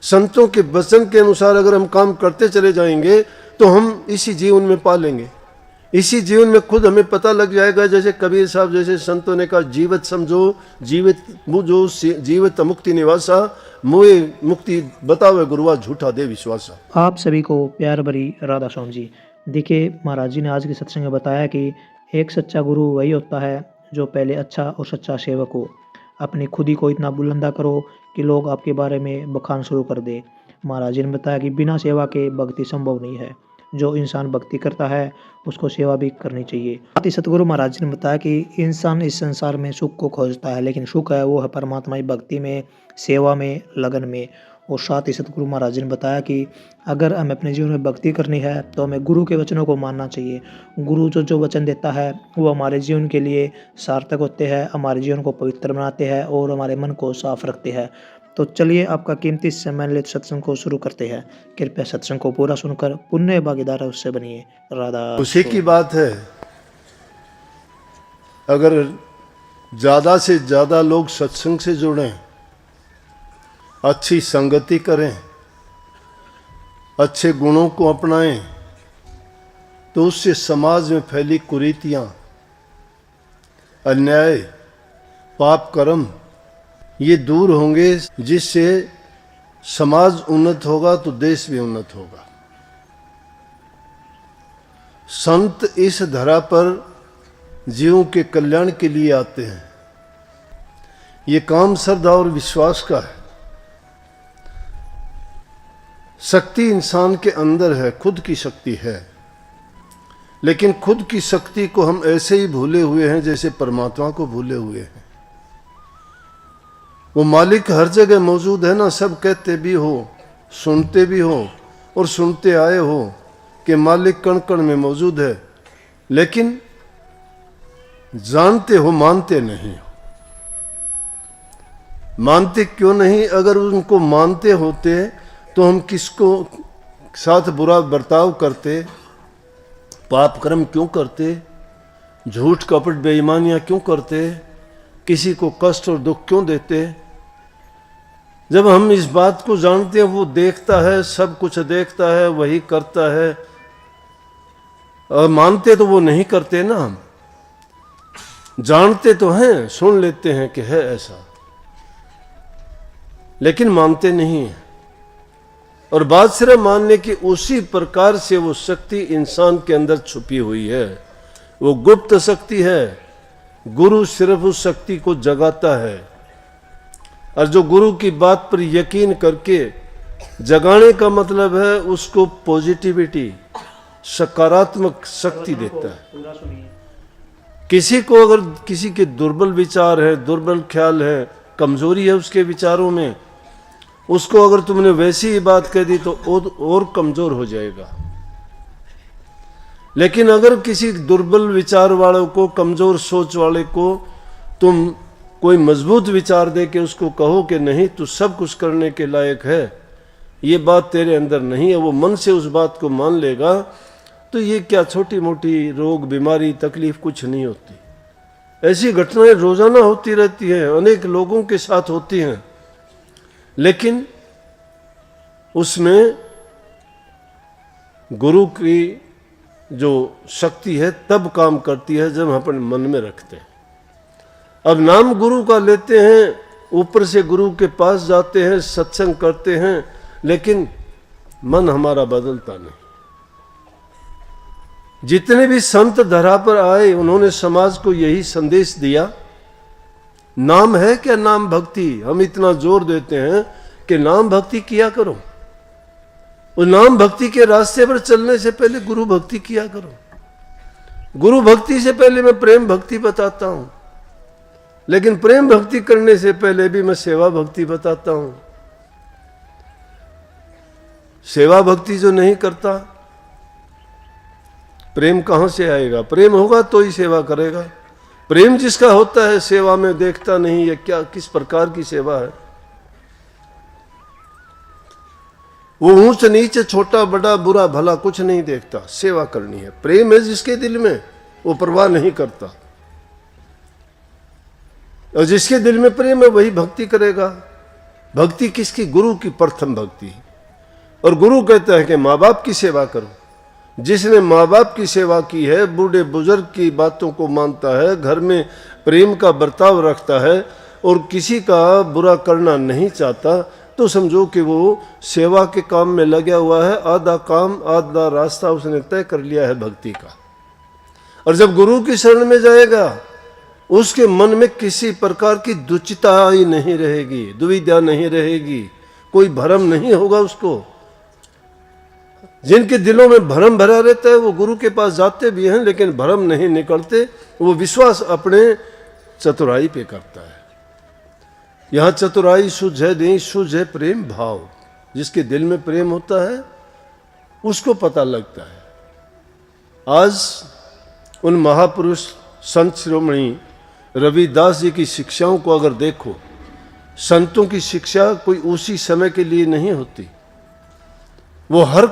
संतों के वचन के अनुसार अगर हम काम करते चले जाएंगे तो हम इसी जीवन में पा लेंगे। इसी जीवन में खुद हमें पता लग जाएगा। जैसे कबीर साहब जैसे संतों ने कहा, जीवित समझो जीवित मुझो जीवित मुक्ति निवासा, मोए मुक्ति बतावे गुरुआ झूठा दे विश्वासा। आप सभी को प्यार भरी राधा स्वामी जी। देखिए, महाराज जी ने आज के सत्संग में बताया कि एक सच्चा गुरु वही होता है जो पहले अच्छा और सच्चा सेवक हो। अपनी खुदी को इतना बुलंदा करो कि लोग आपके बारे में बखान शुरू कर दे। महाराज जी ने बताया कि बिना सेवा के भक्ति संभव नहीं है। जो इंसान भक्ति करता है उसको सेवा भी करनी चाहिए। साथ ही सतगुरु महाराज जी ने बताया कि इंसान इस संसार में सुख को खोजता है, लेकिन सुख है वो है परमात्मा की भक्ति में, सेवा में, लगन में। और साथ ही सतगुरु महाराज जी ने बताया कि अगर हमें अपने जीवन में भक्ति करनी है तो हमें गुरु के वचनों को मानना चाहिए। गुरु जो वचन देता है वो हमारे जीवन के लिए सार्थक होते हैं, हमारे जीवन को पवित्र बनाते हैं और हमारे मन को साफ रखते हैं। तो चलिए आपका कीमती समय ले सत्संग को शुरू करते हैं। कृपया सत्संग को पूरा सुनकर पुण्य भागीदार उससे बनिए। राधा खुशी की बात है अगर ज़्यादा से ज़्यादा लोग सत्संग से जुड़ें, अच्छी संगति करें, अच्छे गुणों को अपनाएं, तो उससे समाज में फैली कुरीतियां, अन्याय, पाप कर्म ये दूर होंगे, जिससे समाज उन्नत होगा तो देश भी उन्नत होगा। संत इस धरा पर जीवों के कल्याण के लिए आते हैं। ये काम श्रद्धा और विश्वास का है। शक्ति इंसान के अंदर है, खुद की शक्ति है, लेकिन खुद की शक्ति को हम ऐसे ही भूले हुए हैं जैसे परमात्मा को भूले हुए हैं। वो मालिक हर जगह मौजूद है ना, सब कहते भी हो, सुनते भी हो और सुनते आए हो कि मालिक कण कण में मौजूद है, लेकिन जानते हो, मानते नहीं हो। मानते क्यों नहीं? अगर उनको मानते होते तो हम किसको साथ बुरा बर्ताव करते, पाप कर्म क्यों करते, झूठ कपट बेईमानियां क्यों करते, किसी को कष्ट और दुख क्यों देते? जब हम इस बात को जानते हैं, वो देखता है, सब कुछ देखता है, वही करता है, और मानते तो वो नहीं करते ना। हम जानते तो हैं, सुन लेते हैं कि है ऐसा, लेकिन मानते नहीं हैं। और बात सिर्फ मानने की, उसी प्रकार से वो शक्ति इंसान के अंदर छुपी हुई है, वो गुप्त शक्ति है। गुरु सिर्फ उस शक्ति को जगाता है, और जो गुरु की बात पर यकीन करके, जगाने का मतलब है उसको पॉजिटिविटी, सकारात्मक शक्ति देता है। किसी को अगर किसी के दुर्बल विचार है, दुर्बल ख्याल है, कमजोरी है उसके विचारों में, उसको अगर तुमने वैसी ही बात कह दी तो और कमजोर हो जाएगा। लेकिन अगर किसी दुर्बल विचार वाले को, कमजोर सोच वाले को तुम कोई मजबूत विचार दे के उसको कहो कि नहीं तू सब कुछ करने के लायक है, ये बात तेरे अंदर नहीं है, वो मन से उस बात को मान लेगा, तो ये क्या छोटी मोटी रोग, बीमारी, तकलीफ कुछ नहीं होती। ऐसी घटनाएं रोजाना होती रहती हैं, अनेक लोगों के साथ होती हैं, लेकिन उसमें गुरु की जो शक्ति है तब काम करती है जब हम अपने मन में रखते हैं। अब नाम गुरु का लेते हैं, ऊपर से गुरु के पास जाते हैं, सत्संग करते हैं, लेकिन मन हमारा बदलता नहीं। जितने भी संत धरा पर आए उन्होंने समाज को यही संदेश दिया। नाम है क्या? नाम भक्ति। हम इतना जोर देते हैं कि नाम भक्ति किया करो। उस नाम भक्ति के रास्ते पर चलने से पहले गुरु भक्ति किया करो। गुरु भक्ति से पहले मैं प्रेम भक्ति बताता हूं, लेकिन प्रेम भक्ति करने से पहले भी मैं सेवा भक्ति बताता हूं। सेवा भक्ति जो नहीं करता, प्रेम कहां से आएगा? प्रेम होगा तो ही सेवा करेगा। प्रेम जिसका होता है सेवा में देखता नहीं है क्या किस प्रकार की सेवा है। वो ऊंच नीच, छोटा बड़ा, बुरा भला कुछ नहीं देखता, सेवा करनी है। प्रेम है जिसके दिल में, वो परवाह नहीं करता। और जिसके दिल में प्रेम है वही भक्ति करेगा। भक्ति किसकी? गुरु की प्रथम भक्ति। और गुरु कहता है कि माँ बाप की सेवा करो। जिसने माँ बाप की सेवा की है, बूढ़े बुजुर्ग की बातों को मानता है, घर में प्रेम का बर्ताव रखता है और किसी का बुरा करना नहीं चाहता, तो समझो कि वो सेवा के काम में लगा हुआ है। आधा काम आधा रास्ता उसने तय कर लिया है भक्ति का। और जब गुरु की शरण में जाएगा, उसके मन में किसी प्रकार की दुचिता ही नहीं रहेगी, दुविधा नहीं रहेगी, कोई भ्रम नहीं होगा उसको। जिनके दिलों में भ्रम भरा रहता है वो गुरु के पास जाते भी हैं, लेकिन भ्रम नहीं निकलते। वो विश्वास अपने चतुराई पे करता है। यहां चतुराई शुद्ध है नहीं, शुद्ध है प्रेम भाव। जिसके दिल में प्रेम होता है उसको पता लगता है। आज उन महापुरुष संत शिरोमणि रविदास जी की शिक्षाओं को अगर देखो, संतों की शिक्षा कोई उसी समय के लिए नहीं होती, वो हर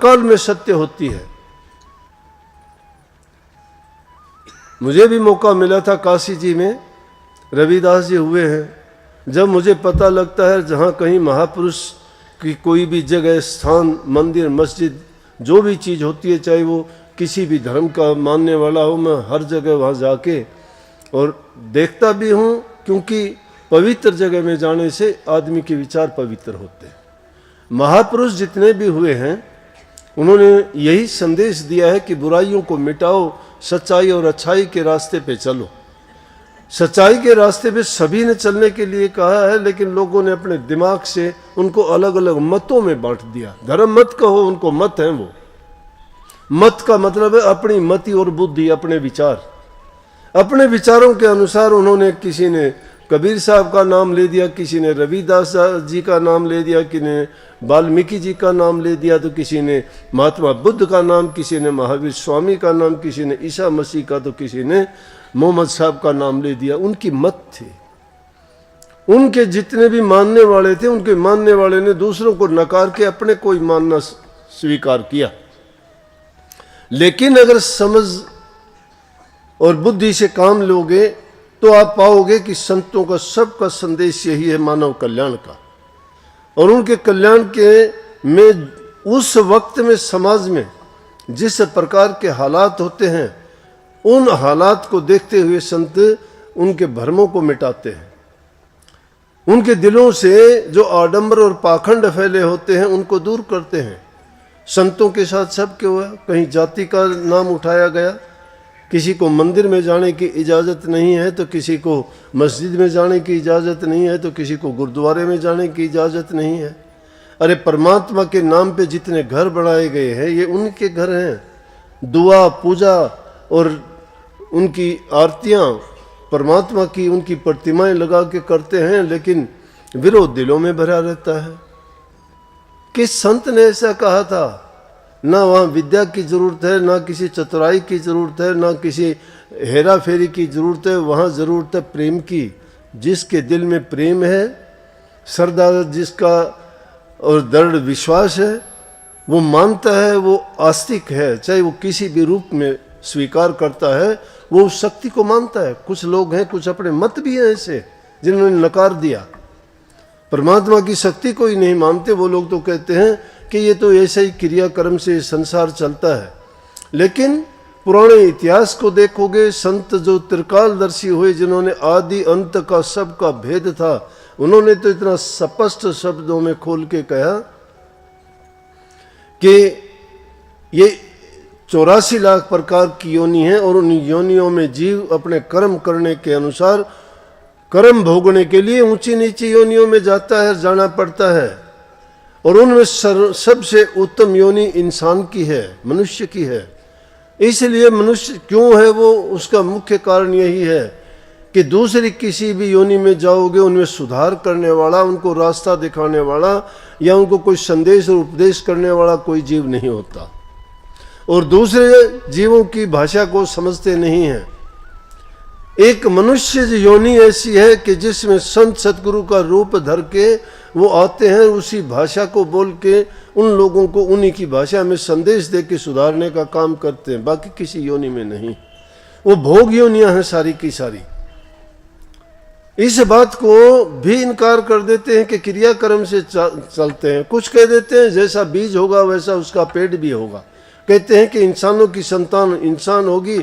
काल में सत्य होती है। मुझे भी मौका मिला था काशी जी में, रविदास जी हुए हैं। जब मुझे पता लगता है जहाँ कहीं महापुरुष की कोई भी जगह, स्थान, मंदिर, मस्जिद, जो भी चीज़ होती है, चाहे वो किसी भी धर्म का मानने वाला हो, मैं हर जगह वहाँ जाके और देखता भी हूँ, क्योंकि पवित्र जगह में जाने से आदमी के विचार पवित्र होते हैं। महापुरुष जितने भी हुए हैं उन्होंने यही संदेश दिया है कि बुराइयों को मिटाओ, सच्चाई और अच्छाई के रास्ते पे चलो। सच्चाई के रास्ते पे सभी ने चलने के लिए कहा है, लेकिन लोगों ने अपने दिमाग से उनको अलग अलग मतों में बांट दिया। धर्म मत कहो, उनको मत हैं वो। मत का मतलब है अपनी मति और बुद्धि, अपने विचार। अपने विचारों के अनुसार उन्होंने, किसी ने कबीर साहब का नाम ले दिया, किसी ने रविदास जी का नाम ले दिया, किसी ने वाल्मीकि जी का नाम ले दिया, तो किसी ने महात्मा बुद्ध का नाम, किसी ने महावीर स्वामी का नाम, किसी ने ईसा मसीह का, तो किसी ने मोहम्मद साहब का नाम ले दिया। उनकी मत थी। उनके जितने भी मानने वाले थे, उनके मानने वाले ने दूसरों को नकार के अपने कोई मानना स्वीकार किया। लेकिन अगर समझ और बुद्धि से काम लोगे तो आप पाओगे कि संतों का सबका संदेश यही है, मानव कल्याण का। और उनके कल्याण के में उस वक्त में समाज में जिस प्रकार के हालात होते हैं, उन हालात को देखते हुए संत उनके भ्रमों को मिटाते हैं। उनके दिलों से जो आडंबर और पाखंड फैले होते हैं उनको दूर करते हैं। संतों के साथ सब क्या हुआ, कहीं जाति का नाम उठाया गया, किसी को मंदिर में जाने की इजाज़त नहीं है तो किसी को मस्जिद में जाने की इजाज़त नहीं है, तो किसी को गुरुद्वारे में जाने की इजाज़त नहीं है। अरे परमात्मा के नाम पे जितने घर बनाए गए हैं ये उनके घर हैं। दुआ, पूजा और उनकी आरतियाँ परमात्मा की, उनकी प्रतिमाएं लगा के करते हैं, लेकिन विरोध दिलों में भरा रहता है। किस संत ने ऐसा कहा था? ना वहाँ विद्या की ज़रूरत है, ना किसी चतुराई की ज़रूरत है, ना किसी हेरा फेरी की ज़रूरत है। वहाँ ज़रूरत है प्रेम की। जिसके दिल में प्रेम है, श्रद्धा जिसका और दृढ़ विश्वास है, वो मानता है, वो आस्तिक है, चाहे वो किसी भी रूप में स्वीकार करता है, वो उस शक्ति को मानता है। कुछ लोग हैं, कुछ अपने मत भी हैं ऐसे जिन्होंने नकार दिया, परमात्मा की शक्ति को ही नहीं मानते। वो लोग तो कहते हैं कि ये तो ऐसे ही क्रियाक्रम से संसार चलता है। लेकिन पुराने इतिहास को देखोगे, संत जो त्रिकालदर्शी हुए, जिन्होंने आदि अंत का सबका भेद था, उन्होंने तो इतना स्पष्ट शब्दों में खोल के कहा कि ये 84 लाख प्रकार की योनि है और उन योनियों में जीव अपने कर्म करने के अनुसार कर्म भोगने के लिए ऊंची नीची योनियों में जाता है, जाना पड़ता है। और उनमें सबसे उत्तम योनि इंसान की है, मनुष्य की है। इसलिए मनुष्य क्यों है वो, उसका मुख्य कारण यही है कि दूसरी किसी भी योनि में जाओगे, उनमें सुधार करने वाला, उनको रास्ता दिखाने वाला या उनको कोई संदेश और उपदेश करने वाला कोई जीव नहीं होता, और दूसरे जीवों की भाषा को समझते नहीं हैं। एक मनुष्य योनि ऐसी है कि जिसमें संत सतगुरु का रूप धर के वो आते हैं, उसी भाषा को बोल के उन लोगों को उन्हीं की भाषा में संदेश दे के सुधारने का काम करते हैं, बाकी किसी योनि में नहीं। वो भोग योनियां हैं सारी की सारी। इस बात को भी इनकार कर देते हैं कि क्रियाकर्म से चलते हैं। कुछ कह देते हैं जैसा बीज होगा वैसा उसका पेड़ भी होगा। कहते हैं कि इंसानों की संतान इंसान होगी,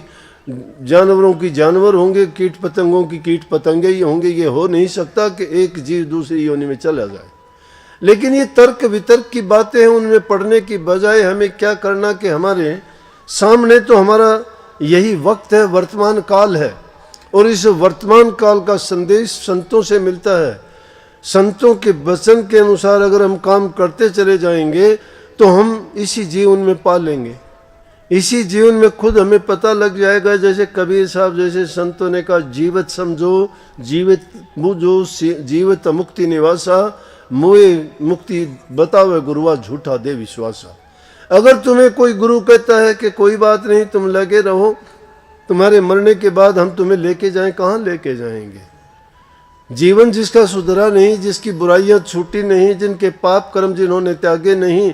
जानवरों की जानवर होंगे, कीट पतंगों की कीट पतंगे ही होंगे। ये हो नहीं सकता कि एक जीव दूसरी योनि में चला जाए। लेकिन ये तर्क वितर्क की बातें हैं, उनमें पढ़ने की बजाय हमें क्या करना कि हमारे सामने तो हमारा यही वक्त है, वर्तमान काल है, और इस वर्तमान काल का संदेश संतों से मिलता है। संतों के वचन के अनुसार अगर हम काम करते चले जाएंगे तो हम इसी जीवन में पा लेंगे। इसी जीवन में खुद हमें पता लग जाएगा। जैसे कबीर साहब जैसे संतों ने कहा, जीवित समझो जीवित बूझो, जीवित मुक्ति निवासा, मोए मुक्ति बतावे गुरुआ, झूठा दे विश्वासा। अगर तुम्हें कोई गुरु कहता है कि कोई बात नहीं, तुम लगे रहो, तुम्हारे मरने के बाद हम तुम्हें लेके जाएं, कहाँ लेके जाएंगे? जीवन जिसका सुधरा नहीं, जिसकी बुराइयां छूटी नहीं, जिनके पाप कर्म जिन्होंने त्यागे नहीं,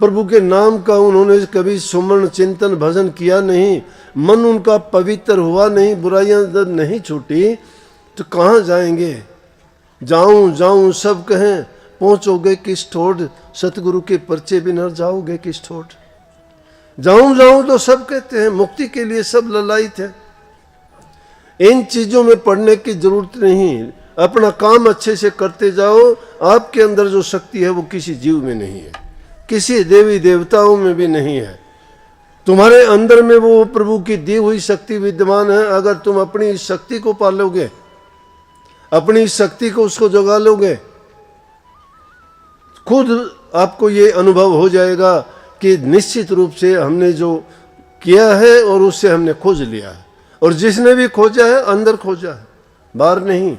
प्रभु के नाम का उन्होंने कभी सुमरण चिंतन भजन किया नहीं, मन उनका पवित्र हुआ नहीं, बुराइयां जब नहीं छूटी तो कहाँ जाएंगे? जाऊं जाऊं सब कहें, पहुंचोगे किस ठोड़, सतगुरु के पर्चे बिना जाओगे किस ठोड़। जाऊं जाऊं तो सब कहते हैं, मुक्ति के लिए सब ललायित है। इन चीजों में पढ़ने की जरूरत नहीं। अपना काम अच्छे से करते जाओ। आपके अंदर जो शक्ति है वो किसी जीव में नहीं है, किसी देवी देवताओं में भी नहीं है। तुम्हारे अंदर में वो प्रभु की दी हुई शक्ति विद्यमान है। अगर तुम अपनी इस शक्ति को पालोगे, अपनी इस शक्ति को उसको जगा लोगे, खुद आपको ये अनुभव हो जाएगा कि निश्चित रूप से हमने जो किया है और उससे हमने खोज लिया है। और जिसने भी खोजा है अंदर खोजा है, बाहर नहीं।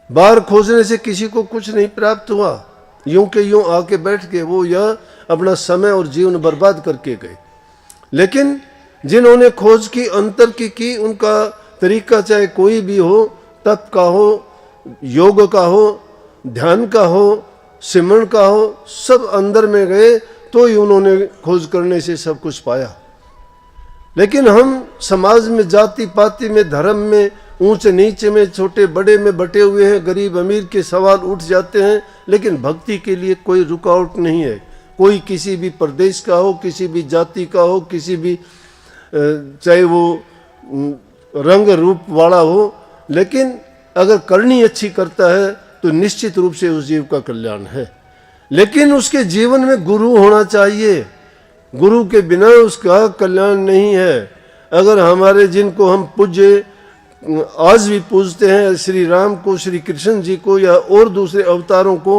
बाहर खोजने से किसी को कुछ नहीं प्राप्त हुआ। यूं के यूं आके बैठ के वो यह अपना समय और जीवन बर्बाद करके गए। लेकिन जिन्होंने खोज की, अंतर की उनका तरीका चाहे कोई भी हो, तप का हो, योग का हो, ध्यान का हो, सिमरन का हो, सब अंदर में गए तो ही उन्होंने खोज करने से सब कुछ पाया। लेकिन हम समाज में जाति पाति में, धर्म में, ऊंचे नीचे में, छोटे बड़े में बटे हुए हैं। गरीब अमीर के सवाल उठ जाते हैं, लेकिन भक्ति के लिए कोई रुकावट नहीं है। कोई किसी भी प्रदेश का हो, किसी भी जाति का हो, किसी भी चाहे वो रंग रूप वाला हो, लेकिन अगर करनी अच्छी करता है तो निश्चित रूप से उस जीव का कल्याण है। लेकिन उसके जीवन में गुरु होना चाहिए। गुरु के बिना उसका कल्याण नहीं है। अगर हमारे जिनको हम पूज्य आज भी पूजते हैं, श्री राम को, श्री कृष्ण जी को या और दूसरे अवतारों को,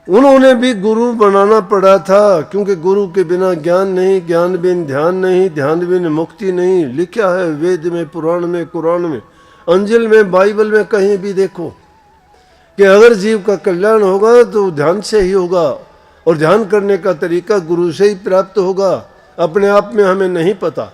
उन्होंने भी गुरु बनाना पड़ा था। क्योंकि गुरु के बिना ज्ञान नहीं, ज्ञान बिन ध्यान नहीं, ध्यान बिन मुक्ति नहीं। लिखा है वेद में, पुराण में, कुरान में, अंजिल में, बाइबल में, कहीं भी देखो कि अगर जीव का कल्याण होगा तो ध्यान से ही होगा। और ध्यान करने का तरीका गुरु से ही प्राप्त होगा, अपने आप में हमें नहीं पता।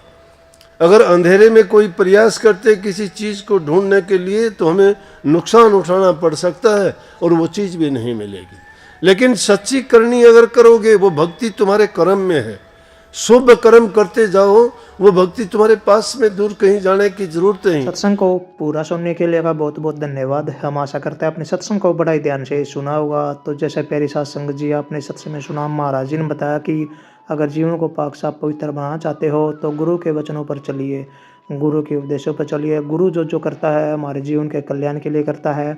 अगर अंधेरे में कोई प्रयास करते किसी चीज़ को ढूंढने के लिए तो हमें नुकसान उठाना पड़ सकता है और वो चीज़ भी नहीं मिलेगी। लेकिन सच्ची करनी अगर करोगे, वो भक्ति तुम्हारे कर्म में है। शुभ कर्म करते जाओ, वो भक्ति तुम्हारे पास में, दूर कहीं जाने की जरूरत नहीं। सत्संग को पूरा सुनने के लिए बहुत बहुत धन्यवाद। हम आशा करते हैं आपने सत्संग को बड़ा ही ध्यान से सुना होगा। तो जैसे प्यारी साध संगत जी, आपने सत्संग में सुना, महाराज जी ने बताया कि अगर जीवन को पाक साफ पवित्र बनाना चाहते हो तो गुरु के वचनों पर चलिए, गुरु के उपदेशों पर चलिए। गुरु जो जो करता है हमारे जीवन के कल्याण के लिए करता है।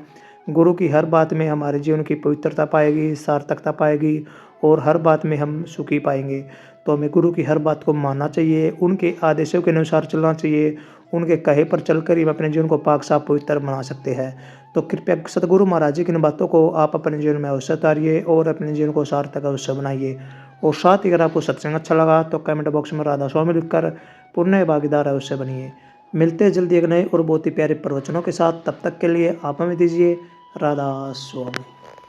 गुरु की हर बात में हमारे जीवन की पवित्रता पाएगी, सार्थकता पाएगी और हर बात में हम सुखी पाएंगे। तो हमें गुरु की हर बात को मानना चाहिए, उनके आदेशों के अनुसार चलना चाहिए। उनके कहे पर चलकर ही हम अपने जीवन को पाक साफ पवित्र बना सकते हैं। तो कृपया सतगुरु महाराज जी की इन बातों को आप अपने जीवन में अवश्य उतारिए और अपने जीवन को सार्थक अवश्य बनाइए। और साथ ही अगर आपको सत्संग अच्छा लगा तो कमेंट बॉक्स में राधा स्वामी लिखकर पुण्य भागीदार अवश्य बनिए। मिलते हैं जल्दी एक नए और बहुत ही प्यारे प्रवचनों के साथ। तब तक के लिए आप हमें दीजिए राधा स्वामी।